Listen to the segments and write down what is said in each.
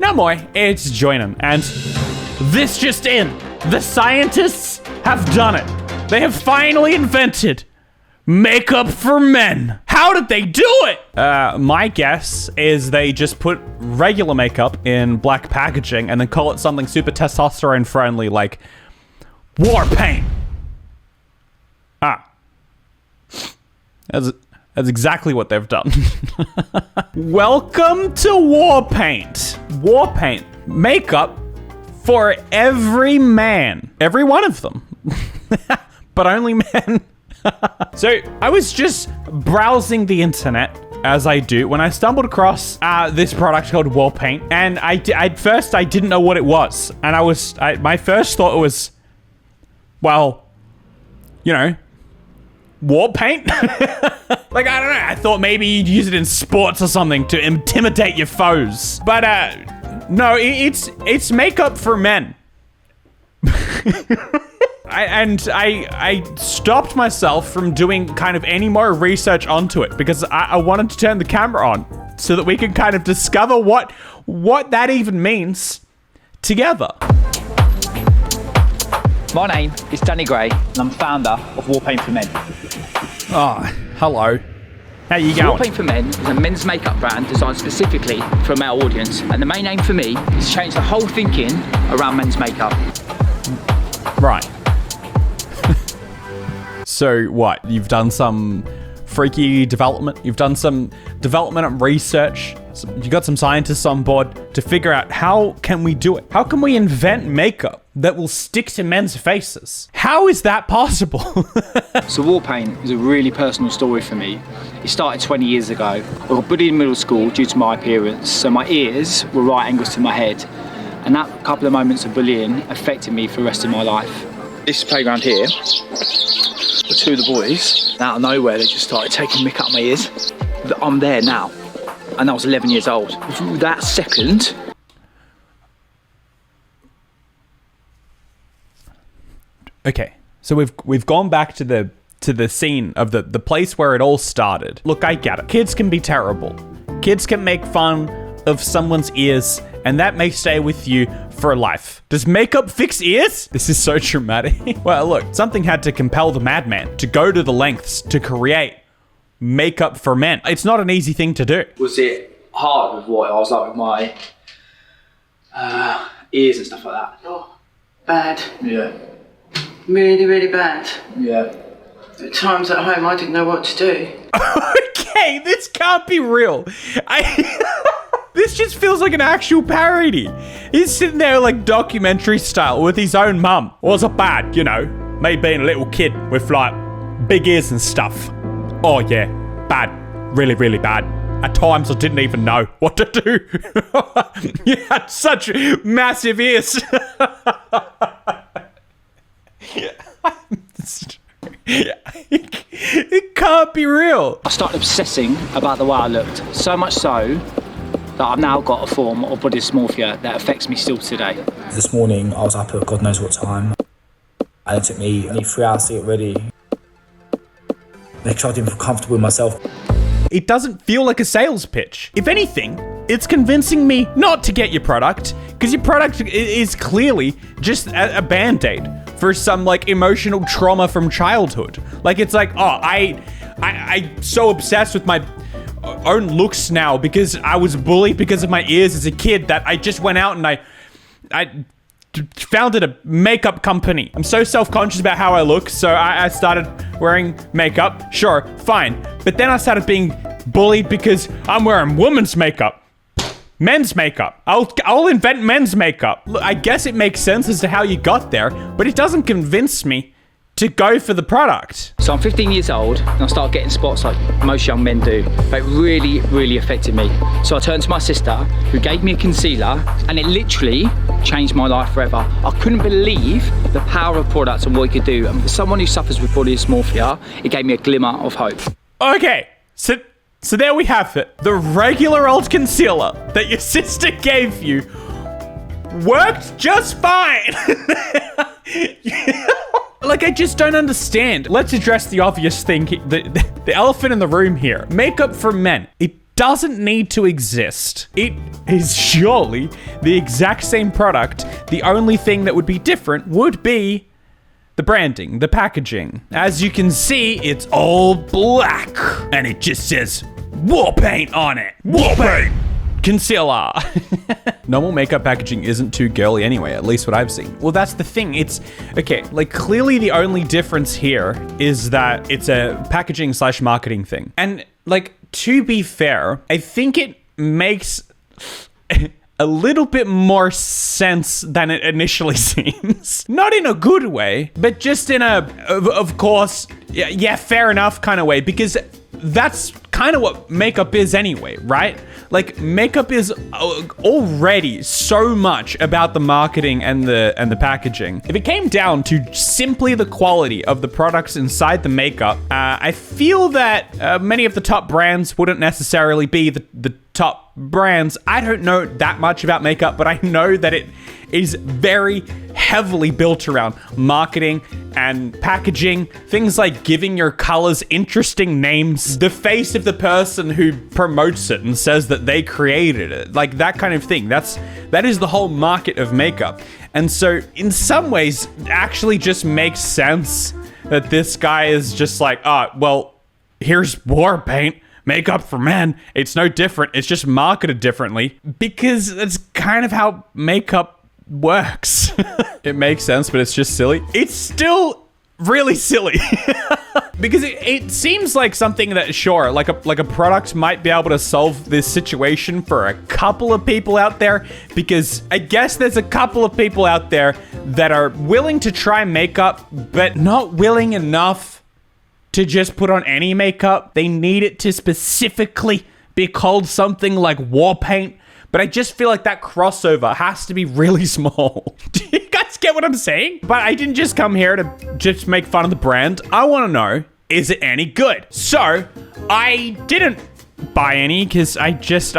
Now moi, it's Joinen, and this just in. The scientists have done it. They have finally invented makeup for men. How did they do it? My guess is they just put regular makeup in black packaging and then call it something super testosterone friendly like WARPAINT. That's exactly what they've done. Welcome to WARPAINT. WARPAINT, makeup for every man. Every one of them. But only men. So I was just browsing the internet, as I do, when I stumbled across this product called WARPAINT, and at first I didn't know what it was. And my first thought was, well, you know, war paint? Like, I don't know. I thought maybe you'd use it in sports or something to intimidate your foes. But no, it's makeup for men. I stopped myself from doing kind of any more research onto it because I wanted to turn the camera on so that we can kind of discover what that even means together. My name is Danny Gray, and I'm founder of WARPAINT for Men. Oh, hello. How you going? WARPAINT for Men is a men's makeup brand designed specifically for a male audience, and the main aim for me is to change the whole thinking around men's makeup. Right. So what? You've done some freaky development? You've done some development and research? You got some scientists on board to figure out how can we do it? How can we invent makeup that will stick to men's faces? How is that possible? So WARPAINT is a really personal story for me. It started 20 years ago. I got bullied in middle school due to my appearance, so my ears were right angles to my head. And that couple of moments of bullying affected me for the rest of my life. This playground here, the two of the boys, out of nowhere, they just started taking mick out my ears. I'm there now. And I was 11 years old. Through that second. Okay, so we've gone back to the scene of the place where it all started. Look, I get it. Kids can be terrible. Kids can make fun of someone's ears, and that may stay with you for life. Does makeup fix ears? This is so traumatic. Well, look, something had to compel the madman to go to the lengths to create makeup for men. It's not an easy thing to do. Was it hard with what I was like with my ears and stuff like that? Oh, bad. Yeah. Really, really bad. Yeah. At times at home, I didn't know what to do. Okay, this can't be real. This just feels like an actual parody. He's sitting there like documentary style with his own mum. Wasn't bad, you know, me being a little kid with like big ears and stuff. Oh yeah, bad, really, really bad. At times I didn't even know what to do. You had such massive ears. It can't be real. I started obsessing about the way I looked, so much so that I've now got a form of body dysmorphia that affects me still today. This morning I was up at God knows what time, and it took me 3 hours to get ready. Because I didn't feel comfortable with myself. It doesn't feel like a sales pitch. If anything, it's convincing me not to get your product, because your product is clearly just a band-aid for some like emotional trauma from childhood. Like it's like, oh, I'm so obsessed with my own looks now because I was bullied because of my ears as a kid that I just went out and I founded a makeup company. I'm so self-conscious about how I look, so I started wearing makeup. Sure, fine. But then I started being bullied because I'm wearing women's makeup. Men's makeup. I'll invent men's makeup. Look, I guess it makes sense as to how you got there, but it doesn't convince me to go for the product. So I'm 15 years old and I started getting spots like most young men do. But it really, really affected me. So I turned to my sister who gave me a concealer and it literally changed my life forever. I couldn't believe the power of products and what it could do. And for someone who suffers with body dysmorphia, it gave me a glimmer of hope. Okay, so there we have it. The regular old concealer that your sister gave you worked just fine. Like, I just don't understand. Let's address the obvious thing, the elephant in the room here. Makeup for men. It doesn't need to exist. It is surely the exact same product. The only thing that would be different would be the branding, the packaging. As you can see, it's all black and it just says WARPAINT on it. WARPAINT! Concealer. Normal makeup packaging isn't too girly anyway, at least what I've seen. Well, that's the thing. It's, okay, like clearly the only difference here is that it's a packaging / marketing thing. And like, to be fair, I think it makes a little bit more sense than it initially seems. Not in a good way, but just in a, of course, yeah, fair enough kind of way, because that's kind of what makeup is anyway, right? Like, makeup is already so much about the marketing and the packaging. If it came down to simply the quality of the products inside the makeup, I feel that many of the top brands wouldn't necessarily be the top brands. I don't know that much about makeup, but I know that it is very heavily built around marketing and packaging, things like giving your colors interesting names, the face of the person who promotes it and says that they created it, like that kind of thing. That is the whole market of makeup. And so in some ways, it actually just makes sense that this guy is just like, well, here's WARPAINT. Makeup for men. It's no different. It's just marketed differently because that's kind of how makeup works. It makes sense, but it's just silly. It's still really silly. Because it seems like something that, sure, like a product might be able to solve this situation for a couple of people out there, because I guess there's a couple of people out there that are willing to try makeup, but not willing enough to just put on any makeup. They need it to specifically be called something like WARPAINT, but I just feel like that crossover has to be really small. Do you guys get what I'm saying? But I didn't just come here to just make fun of the brand. I want to know, is it any good? So I didn't buy any because I just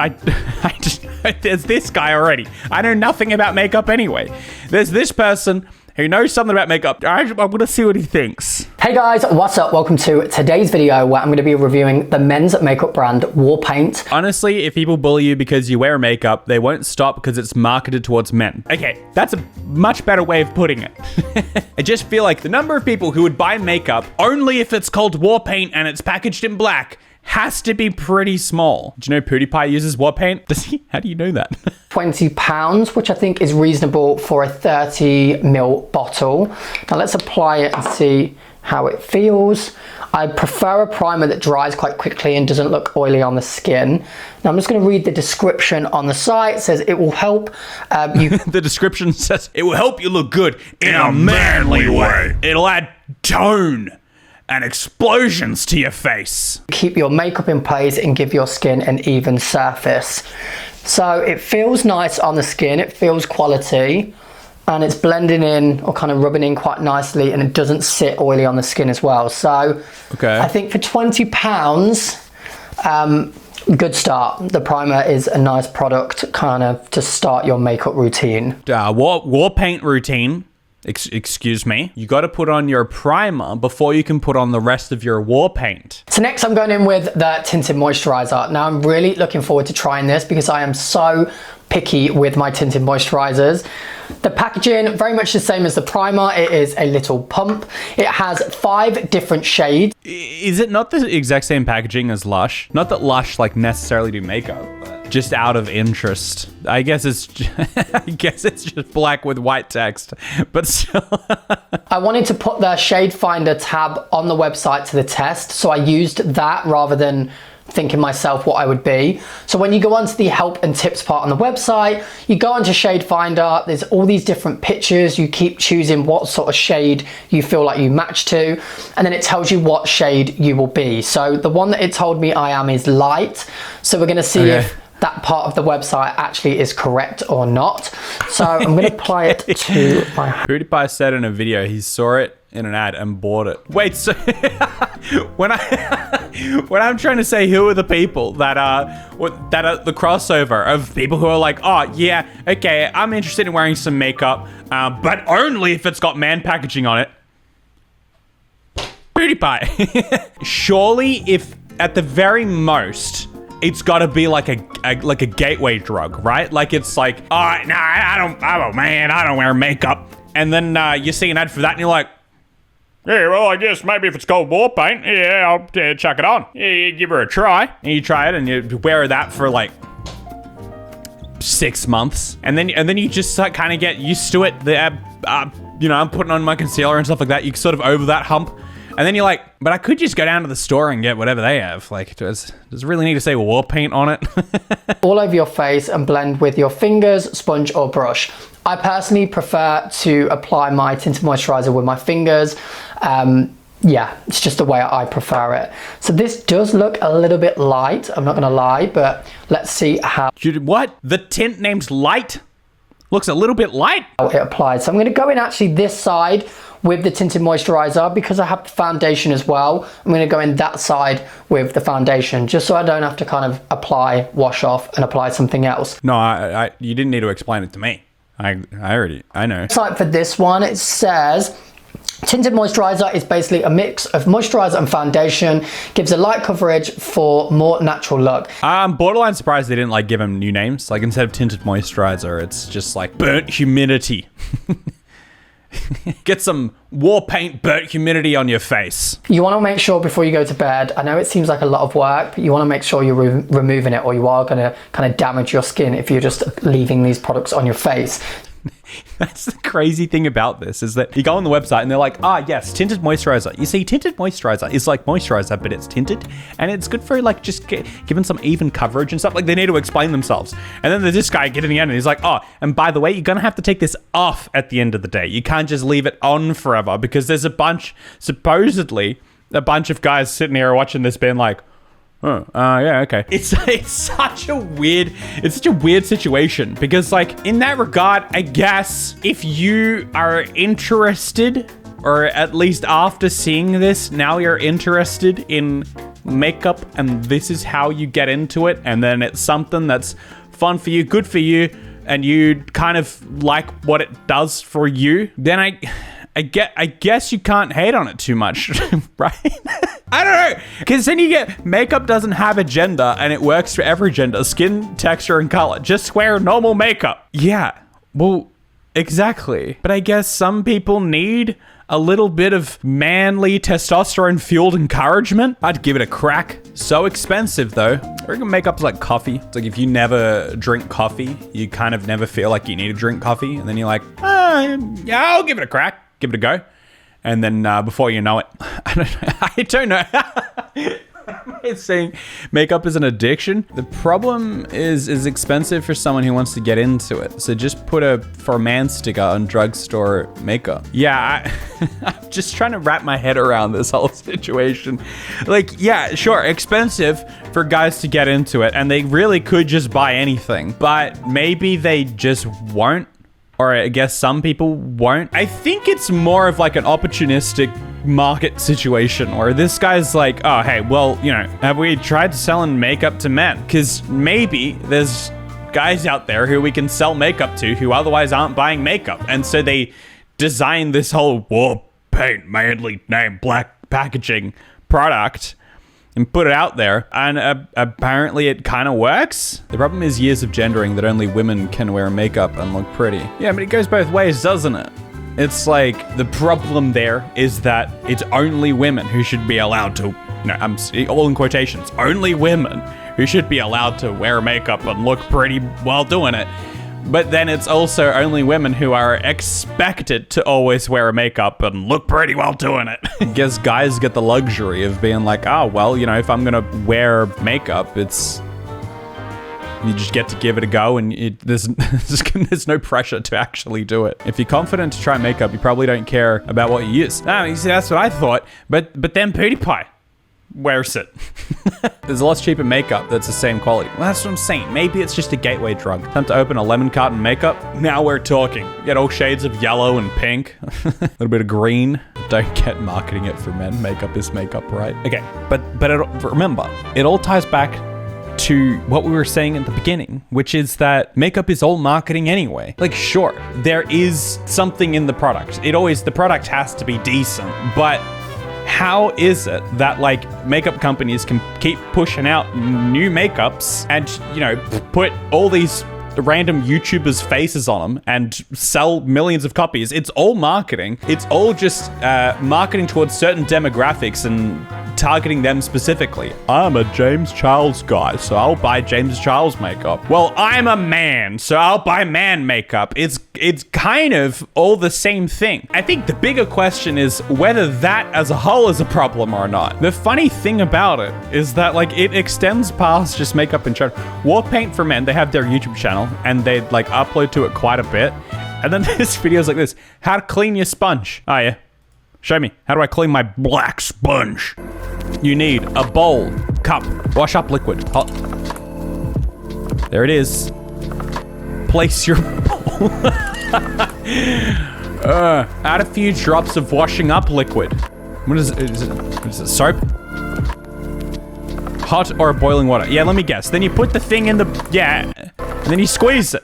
there's this guy already. I know nothing about makeup anyway. There's this person who knows something about makeup. I'm gonna see what he thinks. Hey guys, what's up? Welcome to today's video where I'm gonna be reviewing the men's makeup brand WARPAINT. Honestly, if people bully you because you wear makeup, they won't stop because it's marketed towards men. Okay, that's a much better way of putting it. I just feel like the number of people who would buy makeup only if it's called WARPAINT and it's packaged in black has to be pretty small. Do you know PewDiePie uses WARPAINT? Does he? How do you know that? £20, which I think is reasonable for a 30ml bottle. Now let's apply it and see how it feels. I prefer a primer that dries quite quickly and doesn't look oily on the skin. Now I'm just going to read the description on the site. It says it will help you. The description says it will help you look good in a manly way. It'll add tone and explosions to your face. Keep your makeup in place and give your skin an even surface. So it feels nice on the skin, it feels quality, and it's blending in or kind of rubbing in quite nicely, and it doesn't sit oily on the skin as well. So okay. I think for £20, good start. The primer is a nice product kind of to start your makeup routine. WARPAINT routine. Excuse me. You got to put on your primer before you can put on the rest of your WARPAINT. So next I'm going in with the tinted moisturizer. Now I'm really looking forward to trying this because I am so picky with my tinted moisturizers. The packaging, very much the same as the primer. It is a little pump. It has 5 different shades. Is it not the exact same packaging as Lush? Not that Lush like necessarily do makeup, but just out of interest. I guess it's just black with white text, but still. I wanted to put the shade finder tab on the website to the test, so I used that rather than thinking myself what I would be. So when you go onto the help and tips part on the website, you go onto shade finder, there's all these different pictures, you keep choosing what sort of shade you feel like you match to, and then it tells you what shade you will be. So the one that it told me I am is light, so we're gonna see if that part of the website actually is correct or not. So I'm gonna apply it to my hand. PewDiePie said in a video he saw it in an ad and bought it. Wait, so when I'm trying to say who are the people that are the crossover of people who are like, oh yeah, okay, I'm interested in wearing some makeup, but only if it's got man packaging on it. PewDiePie. Surely, if at the very most, it's got to be like a gateway drug, right? Like it's like, oh, nah, I don't wear makeup. And then you see an ad for that and you're like, yeah, well, I guess maybe if it's called WARPAINT, yeah, I'll chuck it on. Yeah, you give her a try. And you try it and you wear that for like 6 months. And then you just kind of get used to it. You know, I'm putting on my concealer and stuff like that. You sort of over that hump. And then you're like, but I could just go down to the store and get whatever they have. Like, does it really need to say WARPAINT on it? All over your face and blend with your fingers, sponge or brush. I personally prefer to apply my tinted moisturizer with my fingers. Yeah, it's just the way I prefer it. So this does look a little bit light, I'm not gonna lie, but let's see how What? The tint named Light looks a little bit light? it applies. So I'm gonna go in actually this side with the tinted moisturizer because I have the foundation as well. I'm gonna go in that side with the foundation just so I don't have to kind of apply, wash off and apply something else. No, you didn't need to explain it to me. I know. Like for this one, it says, tinted moisturizer is basically a mix of moisturizer and foundation, gives a light coverage for more natural look. I'm borderline surprised they didn't like give them new names. Like instead of tinted moisturizer, it's just like burnt humidity. Get some WARPAINT burnt humidity on your face. You want to make sure before you go to bed, I know it seems like a lot of work, but you want to make sure you're removing it or you are going to kind of damage your skin if you're just leaving these products on your face. That's the crazy thing about this is that you go on the website and they're like, yes, tinted moisturizer. You see, tinted moisturizer is like moisturizer, but it's tinted and it's good for like just giving some even coverage and stuff. Like they need to explain themselves. And then there's this guy getting in the end and he's like, and by the way, you're going to have to take this off at the end of the day. You can't just leave it on forever because there's supposedly a bunch of guys sitting here watching this being like, yeah, okay. It's such a weird situation because like in that regard, I guess if you are interested, or at least after seeing this, now you're interested in makeup and this is how you get into it, and then it's something that's fun for you, good for you, and you kind of like what it does for you, then I guess you can't hate on it too much, right? I don't know, because then you get makeup doesn't have a gender and it works for every gender, skin texture and color. Just wear normal makeup. Yeah, well, exactly. But I guess some people need a little bit of manly testosterone-fueled encouragement. I'd give it a crack. So expensive though. I reckon makeup's like coffee. It's like if you never drink coffee, you kind of never feel like you need to drink coffee. And then you're like, yeah, I'll give it a crack. Give it a go. And then before you know it, I don't know. It's saying makeup is an addiction. The problem is expensive for someone who wants to get into it. So just put a for man sticker on drugstore makeup. Yeah, I'm just trying to wrap my head around this whole situation. Like, yeah, sure, expensive for guys to get into it. And they really could just buy anything. But maybe they just won't. Or I guess some people won't. I think it's more of like an opportunistic market situation where this guy's like, oh, hey, well, you know, have we tried selling makeup to men? Because maybe there's guys out there who we can sell makeup to who otherwise aren't buying makeup. And so they designed this whole WARPAINT, manly name, black packaging product and put it out there, and apparently it kind of works. The problem is years of gendering that only women can wear makeup and look pretty. Yeah, but it goes both ways, doesn't it? It's like, the problem there is that it's only women who should be allowed to, you know, I'm all in quotations, only women who should be allowed to wear makeup and look pretty while doing it. But then it's also only women who are expected to always wear makeup and look pretty while doing it. I guess guys get the luxury of being like, oh, well, you know, if I'm gonna wear makeup, it's... You just get to give it a go and there's no pressure to actually do it. If you're confident to try makeup, you probably don't care about what you use. No, you see, that's what I thought. But then PewDiePie wears it. There's a lot cheaper makeup that's the same quality. Well, that's what I'm saying. Maybe it's just a gateway drug. Time to open a lemon carton makeup. Now we're talking. Get all shades of yellow and pink. A little bit of green. Don't get marketing it for men. Makeup is makeup, right? Okay, but remember, it all ties back to what we were saying at the beginning, which is that makeup is all marketing anyway. Like, sure, there is something in the product. The product has to be decent, but How is it that like makeup companies can keep pushing out new makeups and, you know, put all these random YouTubers' faces on them and sell millions of copies? It's all marketing. It's all just marketing towards certain demographics and targeting them specifically. I'm a James Charles guy, so I'll buy James Charles makeup. Well, I'm a man, so I'll buy man makeup. It's kind of all the same thing. I think the bigger question is whether that as a whole is a problem or not. The funny thing about it is that like it extends past just makeup and general. WARPAINT for Men, they have their YouTube channel and they like upload to it quite a bit. And then there's videos like this. How to clean your sponge. Oh yeah. Show me. How do I clean my black sponge? You need a bowl, cup, wash up liquid. Hot. There it is. Place your bowl. Add a few drops of washing up liquid. What is it? What is it? Soap? Hot or boiling water? Yeah, let me guess. Then you put the thing in the, yeah, and then you squeeze it.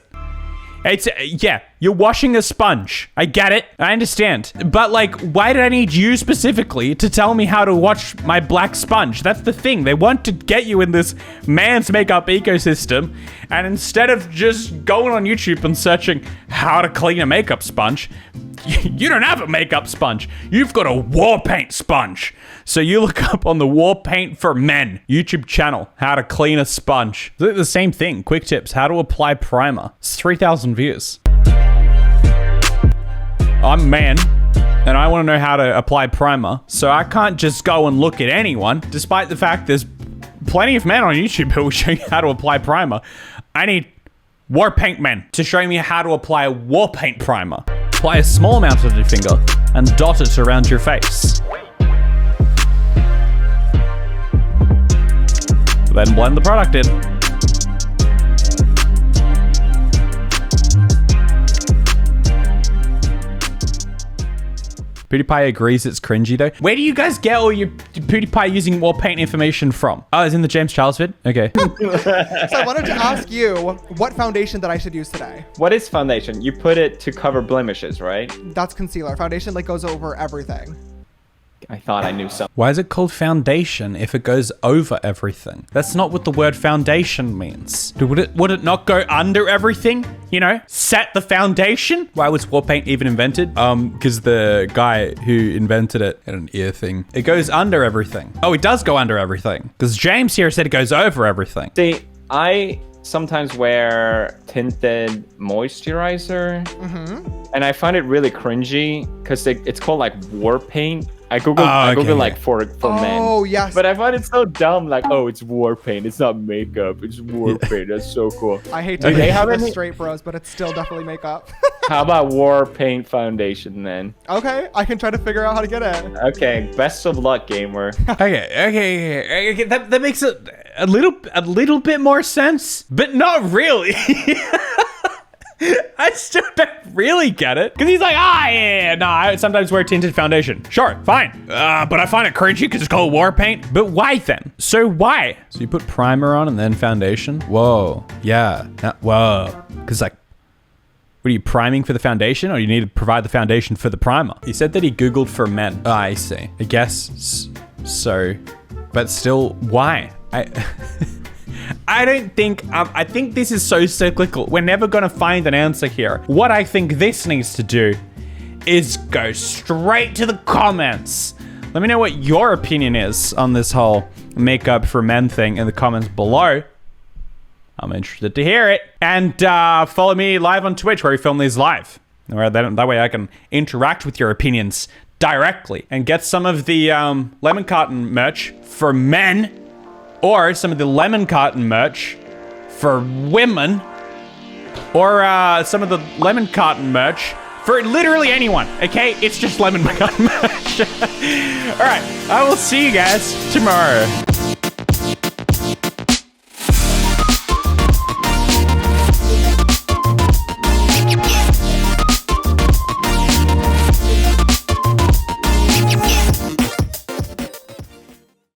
It's, yeah, you're washing a sponge. I get it. I understand. But like, why did I need you specifically to tell me how to wash my black sponge? That's the thing. They want to get you in this man's makeup ecosystem. And instead of just going on YouTube and searching how to clean a makeup sponge, you don't have a makeup sponge. You've got a WARPAINT sponge. So you look up on the WARPAINT for Men YouTube channel, how to clean a sponge. The same thing. Quick tips, how to apply primer. It's 3,000 views. I'm a man, and I want to know how to apply primer. So I can't just go and look at anyone, despite the fact there's plenty of men on YouTube who will show you how to apply primer. I need WARPAINT Men to show me how to apply a WARPAINT primer. Apply a small amount of your finger and dot it around your face. Then blend the product in. PewDiePie agrees it's cringy though. Where do you guys get all your PewDiePie using WARPAINT information from? Oh, it's in the James Charles vid? Okay. So I wanted to ask you what foundation that I should use today. What is foundation? You put it to cover blemishes, right? That's concealer. Foundation like goes over everything. I thought I knew something. Why is it called foundation if it goes over everything? That's not what the word foundation means. Would it not go under everything? You know, set the foundation? Why was WARPAINT even invented? Because the guy who invented it had an ear thing. It goes under everything. Oh, it does go under everything. Because James here said it goes over everything. See, I sometimes wear tinted moisturizer, and I find it really cringy because it's called like WARPAINT. I googled like for men. Oh, yes. But I find it so dumb. Like, oh, it's WARPAINT. It's not makeup. It's WARPAINT. That's so cool. I hate to they have have any straight bros, but it's still definitely makeup. How about WARPAINT foundation then? Okay, I can try to figure out how to get it. Okay, best of luck, gamer. Okay. That makes it a little bit more sense, but not really. I still don't really get it. Because he's like, I sometimes wear tinted foundation. Sure, fine. But I find it cringy because it's called WARPAINT. But why then? So why? So you put primer on and then foundation? Whoa. Yeah. Whoa. Because like, what are you priming for the foundation, or you need to provide the foundation for the primer? He said that he Googled for men. Oh, I see. I guess so. But still, why? I don't think, I think this is so cyclical. We're never gonna find an answer here. What I think this needs to do is go straight to the comments. Let me know what your opinion is on this whole makeup for men thing in the comments below. I'm interested to hear it. And follow me live on Twitch where we film these live. That way I can interact with your opinions directly and get some of the lemon carton merch for men, or some of the lemon carton merch for women, or some of the lemon carton merch for literally anyone, okay? It's just lemon carton merch. All right, I will see you guys tomorrow.